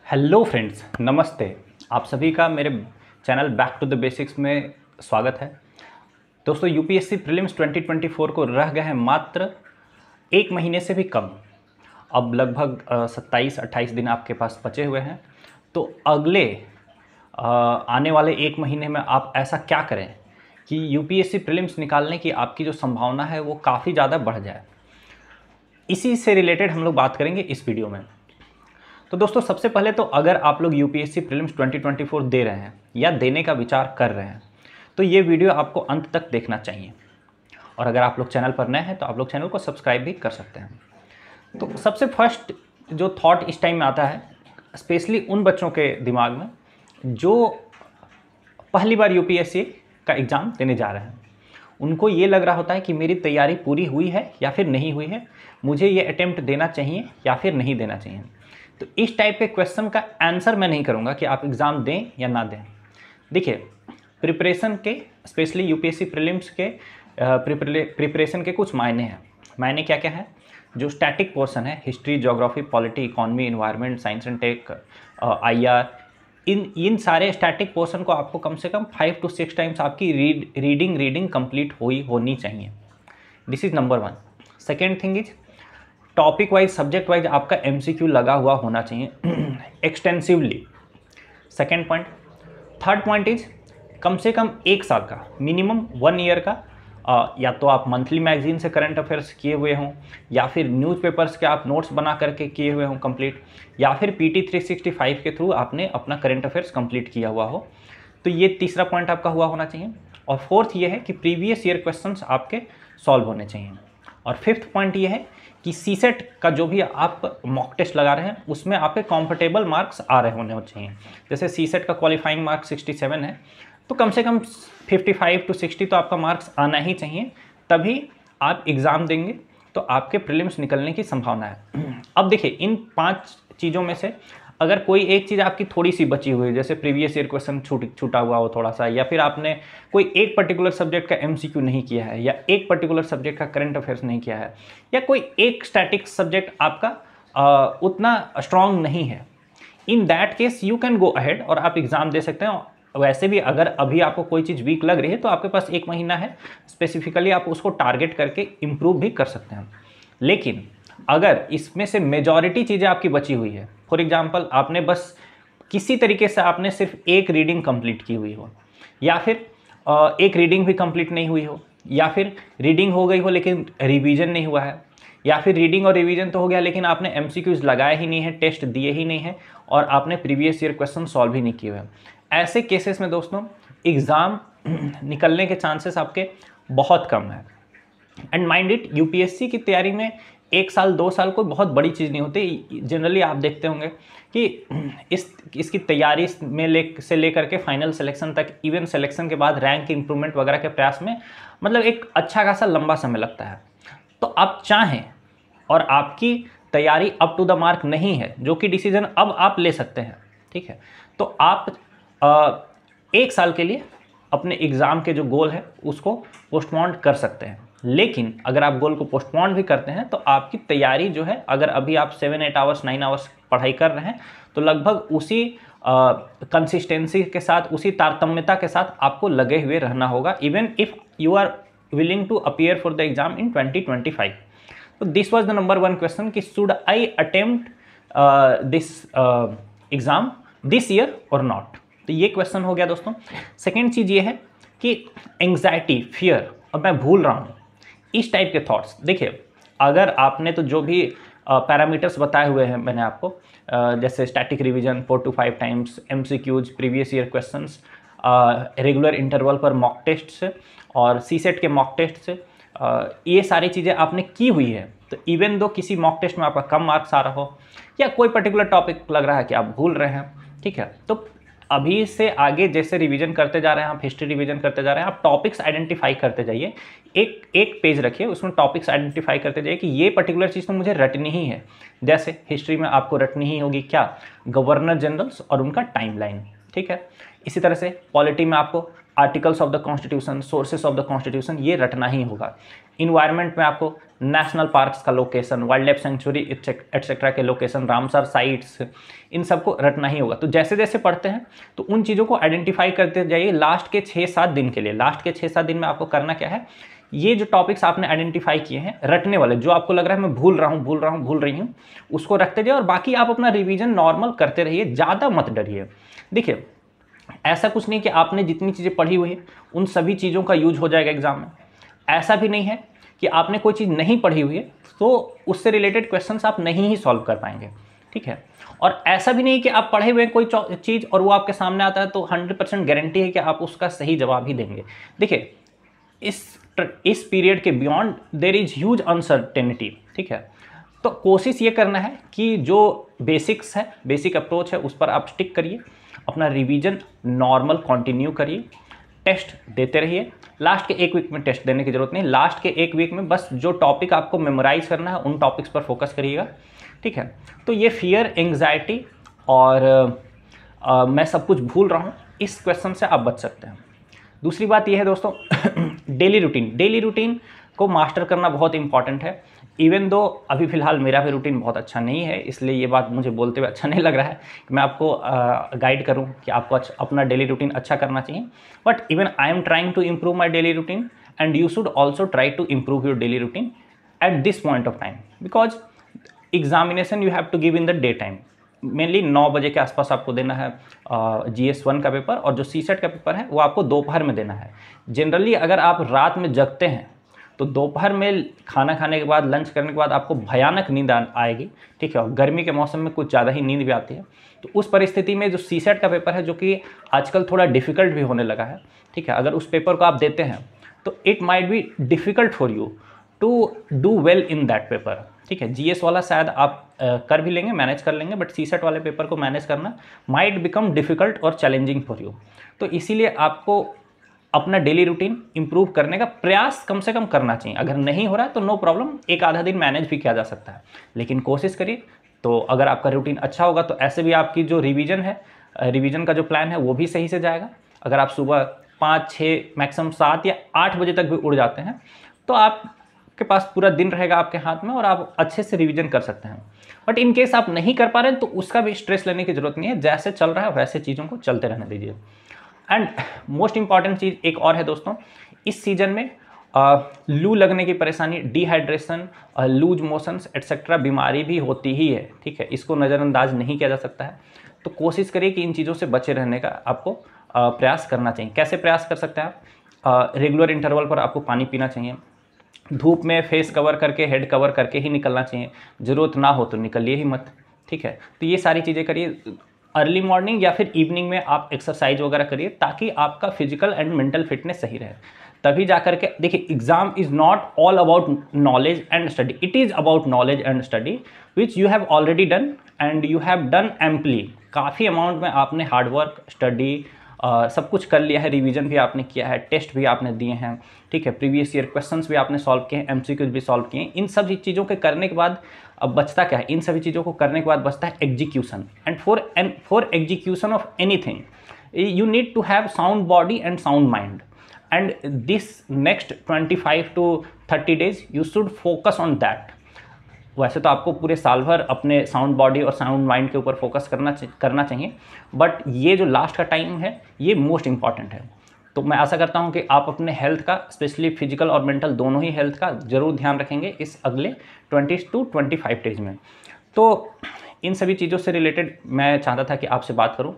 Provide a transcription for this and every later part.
Hello friends, नमस्ते। आप सभी का मेरे channel back to the basics में स्वागत है। दोस्तों, यूपीएससी प्रीलिम्स 2024 को रह गए हैं मात्र एक महीने से भी कम। अब लगभग 27-28 दिन आपके पास बचे हुए हैं। तो अगले आने वाले एक महीने में आप ऐसा क्या करें कि यूपीएससी प्रीलिम्स निकालने की आपकी जो संभावना है वो काफ़ी ज़्यादा बढ़ जाए। इसी से रिलेटेड हम लोग बात करेंगे इस वीडियो में। तो दोस्तों, सबसे पहले तो अगर आप लोग यूपीएससी प्रीलिम्स 2024 दे रहे हैं या देने का विचार कर रहे हैं तो ये वीडियो आपको अंत तक देखना चाहिए। और अगर आप लोग चैनल पर नए हैं तो आप लोग चैनल को सब्सक्राइब भी कर सकते हैं। तो सबसे फर्स्ट जो थॉट इस टाइम में आता है, स्पेशली उन बच्चों के दिमाग में जो पहली बार यूपीएससी का एग्ज़ाम देने जा रहे हैं, उनको ये लग रहा होता है कि मेरी तैयारी पूरी हुई है या फिर नहीं हुई है, मुझे ये अटेम्प्ट देना चाहिए या फिर नहीं देना चाहिए। तो इस टाइप के क्वेश्चन का आंसर मैं नहीं करूंगा कि आप एग्ज़ाम दें या ना दें। देखिए, प्रिपरेशन के, स्पेशली यूपीएससी प्रीलिम्स के प्रिपरेशन के कुछ मायने हैं। मायने क्या क्या है? जो स्टैटिक पोर्शन है, history, geography, polity, economy, environment, science and tech, IR, इन सारे स्टैटिक पोर्शन को आपको कम से कम 5 to 6 टाइम्स आपकी रीडिंग कंप्लीट होनी चाहिए। This is number 1। Second thing is topic wise, subject wise आपका एमसीक्यू लगा हुआ होना चाहिए extensively. Second point. Third point is come से कम एक साल का, मिनिमम 1 ईयर का, या तो आप मंथली मैगजीन से करंट अफेयर्स किए हुए हों या फिर न्यूज़पेपर्स के आप नोट्स बना करके किए हुए हों कंप्लीट, या फिर पीटी 365 के थ्रू आपने अपना करंट अफेयर्स कंप्लीट किया हुआ हो। तो ये तीसरा पॉइंट आपका हुआ होना चाहिए। और फोर्थ ये है कि प्रीवियस ईयर क्वेश्चंस आपके सॉल्व होने चाहिए। और फिफ्थ पॉइंट ये है कि सीसेट का जो भी आप मॉक टेस्ट लगा रहे हैं उसमें आपके कंफर्टेबल मार्क्स आ रहे होने चाहिए। जैसे सीसेट का क्वालिफाइंग मार्क्स 67 है, तो कम से कम 55 to 60 तो आपका मार्क्स आना ही चाहिए, तभी आप एग्ज़ाम देंगे तो आपके प्रीलिम्स निकलने की संभावना है। अब देखिए, इन 5 चीज़ों में से अगर कोई एक चीज़ आपकी थोड़ी सी बची हुई है, जैसे प्रीवियस ईयर क्वेश्चन छूटा हुआ हो थोड़ा सा, या फिर आपने कोई एक पर्टिकुलर सब्जेक्ट का एमसीक्यू नहीं किया है, या एक पर्टिकुलर सब्जेक्ट का करंट अफेयर्स नहीं किया है, या कोई एक स्टैटिक सब्जेक्ट आपका उतना स्ट्रांग नहीं है, in that case you can go ahead और आप एग्ज़ाम दे सकते हैं। वैसे भी अगर अभी आपको कोई चीज़ वीक लग रही है तो आपके पास एक महीना है, स्पेसिफिकली आप उसको टारगेट करके इम्प्रूव भी कर सकते हैं। लेकिन अगर इसमें से मेजॉरिटी चीज़ें आपकी बची हुई है, फॉर एग्जांपल आपने बस किसी तरीके से आपने सिर्फ एक रीडिंग कंप्लीट की हुई हो, या फिर एक रीडिंग भी कंप्लीट नहीं हुई हो, या फिर रीडिंग हो गई हो लेकिन रिवीजन नहीं हुआ है, या फिर रीडिंग और रिवीजन तो हो गया लेकिन आपने एमसीक्यूज लगाए ही नहीं है, टेस्ट दिए ही नहीं है, और आपने प्रीवियस ईयर क्वेश्चन सॉल्व ही नहीं किए हुए हैं, ऐसे केसेस में दोस्तों एग्ज़ाम निकलने के चांसेस आपके बहुत कम है। एंड माइंड इट, यूपीएससी की तैयारी में 1 साल 2 साल कोई बहुत बड़ी चीज़ नहीं होती। जनरली आप देखते होंगे कि इसकी तैयारी में से लेकर के फाइनल सिलेक्शन तक, इवन सिलेक्शन के बाद रैंक इंप्रूवमेंट वगैरह के प्रयास में मतलब एक अच्छा खासा लंबा समय लगता है। तो आप चाहें और आपकी तैयारी अप टू द मार्क नहीं है, जो कि डिसीजन अब आप ले सकते हैं, ठीक है, तो आप 1 साल के लिए अपने एग्ज़ाम के जो गोल है उसको पोस्टपोन कर सकते हैं। लेकिन अगर आप गोल को पोस्टपोन भी करते हैं तो आपकी तैयारी जो है, अगर अभी आप 7-8 आवर्स 9 आवर्स पढ़ाई कर रहे हैं तो लगभग उसी कंसिस्टेंसी के साथ, उसी तारतम्यता के साथ आपको लगे हुए रहना होगा, even if you are willing to appear for the exam in 2025। तो this was the number 1 question कि should I attempt this exam this year और नॉट। तो ये क्वेश्चन हो गया दोस्तों। सेकेंड चीज़ ये है कि एंग्जाइटी, फियर, अब मैं भूल रहा हूँ, इस टाइप के थॉट्स। देखिए, अगर आपने तो जो भी पैरामीटर्स बताए हुए हैं मैंने आपको, जैसे static revision 4 to 5 times, MCQs, previous year questions, regular interval पर मॉक टेस्ट से और सीसेट के मॉक टेस्ट से, ये सारी चीज़ें आपने की हुई है, तो इवन दो किसी मॉक टेस्ट में आपका कम मार्क्स आ रहा हो या कोई पर्टिकुलर टॉपिक लग रहा है कि आप भूल रहे हैं, ठीक है, तो अभी से आगे जैसे रिवीजन करते जा रहे हैं, आप हिस्ट्री रिवीजन करते जा रहे हैं, आप टॉपिक्स आइडेंटिफाई करते जाइए। एक पेज रखिए, उसमें टॉपिक्स आइडेंटिफाई करते जाइए कि ये पर्टिकुलर चीज़ तो मुझे रटनी ही है। जैसे हिस्ट्री में आपको रटनी ही होगी क्या, गवर्नर जनरल्स और उनका टाइमलाइन, ठीक है। इसी तरह से पॉलिटी में आपको articles of the constitution, sources of the constitution, ये रटना ही होगा। इन्वायरमेंट में आपको नेशनल पार्क्स का location, wild life sanctuary etcetera के लोकेशन, रामसर साइट्स, इन सबको रटना ही होगा। तो जैसे जैसे पढ़ते हैं तो उन चीज़ों को आइडेंटिफाई करते जाइए लास्ट के 6-7 दिन के लिए। लास्ट के 6-7 दिन में आपको करना क्या है, ये जो टॉपिक्स आपने आइडेंटिफाई किए हैं रटने वाले, जो आपको लग रहा है मैं भूल रही हूँ, उसको रखते जाइए और बाकी आप अपना रिवीजन नॉर्मल करते रहिए, ज़्यादा मत डरिए। देखिए ऐसा कुछ नहीं कि आपने जितनी चीज़ें पढ़ी हुई है उन सभी चीज़ों का यूज हो जाएगा एग्जाम में। ऐसा भी नहीं है कि आपने कोई चीज़ नहीं पढ़ी हुई है तो उससे रिलेटेड क्वेश्चंस आप नहीं ही सॉल्व कर पाएंगे, ठीक है। और ऐसा भी नहीं कि आप पढ़े हुए कोई चीज़ और वो आपके सामने आता है तो 100% गारंटी है कि आप उसका सही जवाब ही देंगे। देखिए इस पीरियड के beyond their is huge uncertainty, ठीक है। तो कोशिश ये करना है कि जो बेसिक्स है, बेसिक अप्रोच है, उस पर आप स्टिक करिए, अपना रिवीजन नॉर्मल कंटिन्यू करिए, टेस्ट देते रहिए। लास्ट के 1 वीक में टेस्ट देने की जरूरत नहीं, लास्ट के 1 वीक में बस जो टॉपिक आपको मेमोराइज करना है उन टॉपिक्स पर फोकस करिएगा, ठीक है। तो ये फियर, एंग्जाइटी और मैं सब कुछ भूल रहा हूँ, इस क्वेश्चन से आप बच सकते हैं। दूसरी बात यह है दोस्तों डेली रूटीन को मास्टर करना बहुत इंपॉर्टेंट है। इवन दो अभी फ़िलहाल मेरा भी रूटीन बहुत अच्छा नहीं है, इसलिए ये बात मुझे बोलते हुए अच्छा नहीं लग रहा है कि मैं आपको गाइड करूं कि आपको अपना डेली रूटीन अच्छा करना चाहिए। But even I am trying to improve my daily routine and you should also try to improve your daily routine at this point of time, because examination you have to give in the day time. Mainly 9 बजे के आसपास आपको देना है GS1 का paper, और जो CSET का पेपर है वो आपको दोपहर में देना है। जनरली अगर आप रात में जगते हैं तो दोपहर में खाना खाने के बाद, लंच करने के बाद आपको भयानक नींद आएगी, ठीक है। और गर्मी के मौसम में कुछ ज़्यादा ही नींद भी आती है। तो उस परिस्थिति में जो CSET का पेपर है, जो कि आजकल थोड़ा डिफ़िकल्ट भी होने लगा है, ठीक है, अगर उस पेपर को आप देते हैं तो it might be difficult for you to do well in that paper, ठीक है। GS वाला शायद आप कर भी लेंगे, मैनेज कर लेंगे, बट CSET वाले पेपर को मैनेज करना माइट बिकम डिफ़िकल्ट और चैलेंजिंग फॉर यू। तो इसीलिए आपको अपना डेली रूटीन इंप्रूव करने का प्रयास कम से कम करना चाहिए। अगर नहीं हो रहा है तो नो प्रॉब्लम, एक आधा दिन मैनेज भी किया जा सकता है, लेकिन कोशिश करिए। तो अगर आपका रूटीन अच्छा होगा तो ऐसे भी आपकी जो रिवीजन है, रिवीजन का जो प्लान है वो भी सही से जाएगा। अगर आप सुबह 5, 6, मैक्सिमम 7 या 8 बजे तक भी उड़ जाते हैं तो आपके पास पूरा दिन रहेगा आपके हाथ में और आप अच्छे से रिवीजन कर सकते हैं। बट इन केस आप नहीं कर पा रहे हैं तो उसका भी स्ट्रेस लेने की जरूरत नहीं है, जैसे चल रहा है वैसे चीज़ों को चलते रहने दीजिए। एंड मोस्ट इंपॉर्टेंट चीज़ एक और है दोस्तों, इस सीजन में लू लगने की परेशानी, डिहाइड्रेशन, लूज मोशंस एटसेट्रा बीमारी भी होती ही है, ठीक है। इसको नज़रअंदाज नहीं किया जा सकता है। तो कोशिश करिए कि इन चीज़ों से बचे रहने का आपको प्रयास करना चाहिए। कैसे प्रयास कर सकते हैं आप? रेगुलर इंटरवल पर आपको पानी पीना चाहिए, धूप में फेस कवर करके, हेड कवर करके ही निकलना चाहिए, ज़रूरत ना हो तो निकलिए ही मत, ठीक है। तो ये सारी चीज़ें करिए। अर्ली मॉर्निंग या फिर इवनिंग में आप एक्सरसाइज वगैरह करिए ताकि आपका फिजिकल एंड मेंटल फिटनेस सही रहे। तभी जा करके देखिए, exam is not all about knowledge and study, it is about knowledge and study which you have already done and you have done amply. काफ़ी अमाउंट में आपने हार्डवर्क, स्टडी, सब कुछ कर लिया है, रिवीजन भी आपने किया है, टेस्ट भी आपने दिए हैं, ठीक है, प्रीवियस ईयर क्वेश्चंस भी आपने सॉल्व किए हैं, MCQs भी सॉल्व किए हैं। इन सभी चीज़ों के करने के बाद अब बचता क्या है? इन सभी चीज़ों को करने के बाद बचता है execution. And for execution of anything you need to have sound body and sound mind, and this next 25 to 30 days you should focus on that। वैसे तो आपको पूरे साल भर अपने साउंड बॉडी और साउंड माइंड के ऊपर फोकस करना चाहिए, बट ये जो लास्ट का टाइम है ये मोस्ट इंपॉर्टेंट है। तो मैं आशा करता हूँ कि आप अपने हेल्थ का, स्पेशली फिजिकल और मेंटल दोनों ही हेल्थ का ज़रूर ध्यान रखेंगे इस अगले 20 to 25 डेज में। तो इन सभी चीज़ों से रिलेटेड मैं चाहता था कि आपसे बात करूँ।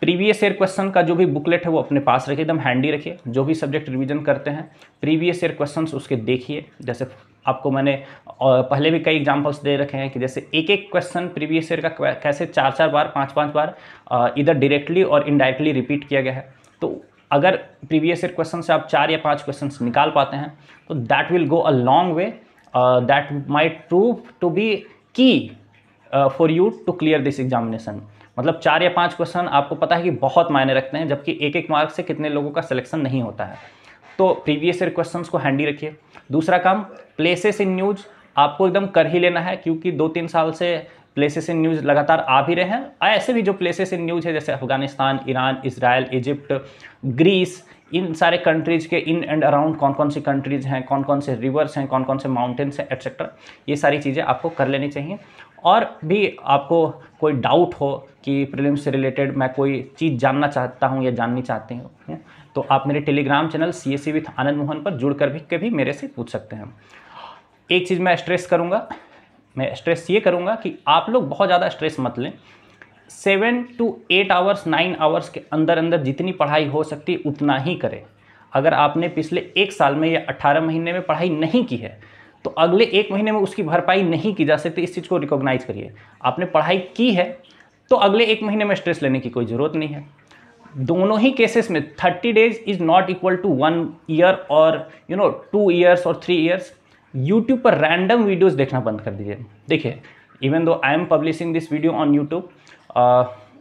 प्रीवियस ईयर क्वेश्चन का जो भी बुकलेट है वो अपने पास रखिए, एकदम हैंडी रखिए। जो भी सब्जेक्ट रिवीजन करते हैं प्रीवियस ईयर क्वेश्चंस उसके देखिए। जैसे आपको मैंने पहले भी कई एग्जांपल्स दे रखे हैं कि जैसे एक एक क्वेश्चन प्रीवियस ईयर का कैसे 4-4 बार, 5-5 बार इधर डायरेक्टली और इनडायरेक्टली रिपीट किया गया है। तो अगर प्रीवियस ईयर क्वेश्चन से आप 4 या 5 क्वेश्चन निकाल पाते हैं तो that will go a long way, that might prove to be key for you to clear this examination. मतलब 4 या 5 क्वेश्चन आपको पता है कि बहुत मायने रखते हैं, जबकि एक एक मार्क से कितने लोगों का सिलेक्शन नहीं होता है। तो प्रीवियस ईयर क्वेश्चंस को हैंडी रखिए। दूसरा काम, प्लेसेस इन न्यूज़ आपको एकदम कर ही लेना है, क्योंकि 2-3 साल से प्लेसेस इन न्यूज़ लगातार आ भी रहे हैं। ऐसे भी जो प्लेसेस इन न्यूज़ है जैसे Afghanistan, Iran, Israel, Egypt, Greece, इन सारे कंट्रीज़ के इन एंड अराउंड कौन कौन सी कंट्रीज़ हैं, कौन कौन से रिवर्स हैं, कौन कौन से माउंटेन्स हैं, एट्सेट्रा, ये सारी चीज़ें आपको कर लेनी चाहिए। और भी आपको कोई डाउट हो कि प्रीलिम्स से रिलेटेड मैं कोई चीज़ जानना चाहता हूँ या जाननी चाहते हूँ, तो आप मेरे Telegram channel CSE with Anand Mohan पर जुड़ कर भी कभी मेरे से पूछ सकते हैं। एक चीज़ मैं स्ट्रेस ये करूँगा कि आप लोग बहुत ज़्यादा स्ट्रेस मत लें। 7 to 8 आवर्स 9 आवर्स के अंदर अंदर जितनी पढ़ाई हो सकती है उतना ही करें। अगर आपने पिछले 1 साल में या 18 महीने में पढ़ाई नहीं की है तो अगले 1 महीने में उसकी भरपाई नहीं की जा सकती। इस चीज़ को रिकॉग्नाइज करिए। आपने पढ़ाई की है तो अगले 1 महीने में स्ट्रेस लेने की कोई ज़रूरत नहीं है। दोनों ही केसेस में 30 days is not equal to 1 year और 2 ईयर्स और 3 ईयर्स। यूट्यूब पर रैंडम वीडियोस देखना बंद कर दीजिए। देखिए, even though I am publishing this video on YouTube,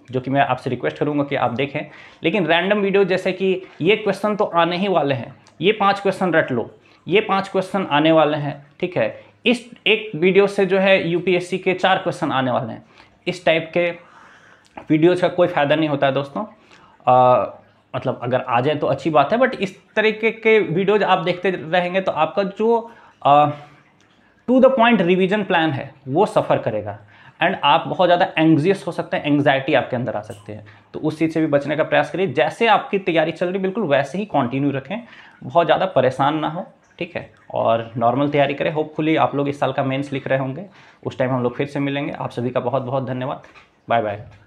जो कि मैं आपसे रिक्वेस्ट करूंगा कि आप देखें, लेकिन रैंडम वीडियो जैसे कि ये क्वेश्चन तो आने ही वाले हैं, ये 5 क्वेश्चन रट लो, ये 5 क्वेश्चन आने वाले हैं, ठीक है, इस एक वीडियो से जो है यूपीएससी के 4 क्वेश्चन आने वाले हैं। इस टाइप के वीडियोज़ का कोई फ़ायदा नहीं होता है दोस्तों। मतलब अगर आ जाए तो अच्छी बात है, बट इस तरीके के वीडियोज आप देखते रहेंगे तो आपका जो to the point revision plan है वो सफ़र करेगा एंड आप बहुत ज़्यादा एंग्जियस हो सकते हैं, एंग्जाइटी आपके अंदर आ सकते हैं। तो उस चीज़ से भी बचने का प्रयास करिए। जैसे आपकी तैयारी चल रही बिल्कुल वैसे ही कंटिन्यू रखें, बहुत ज़्यादा परेशान ना हो, ठीक है, और नॉर्मल तैयारी करें। होपफुली आप लोग इस साल का मेंस लिख रहे होंगे, उस टाइम हम लोग फिर से मिलेंगे। आप सभी का बहुत बहुत धन्यवाद। Bye bye.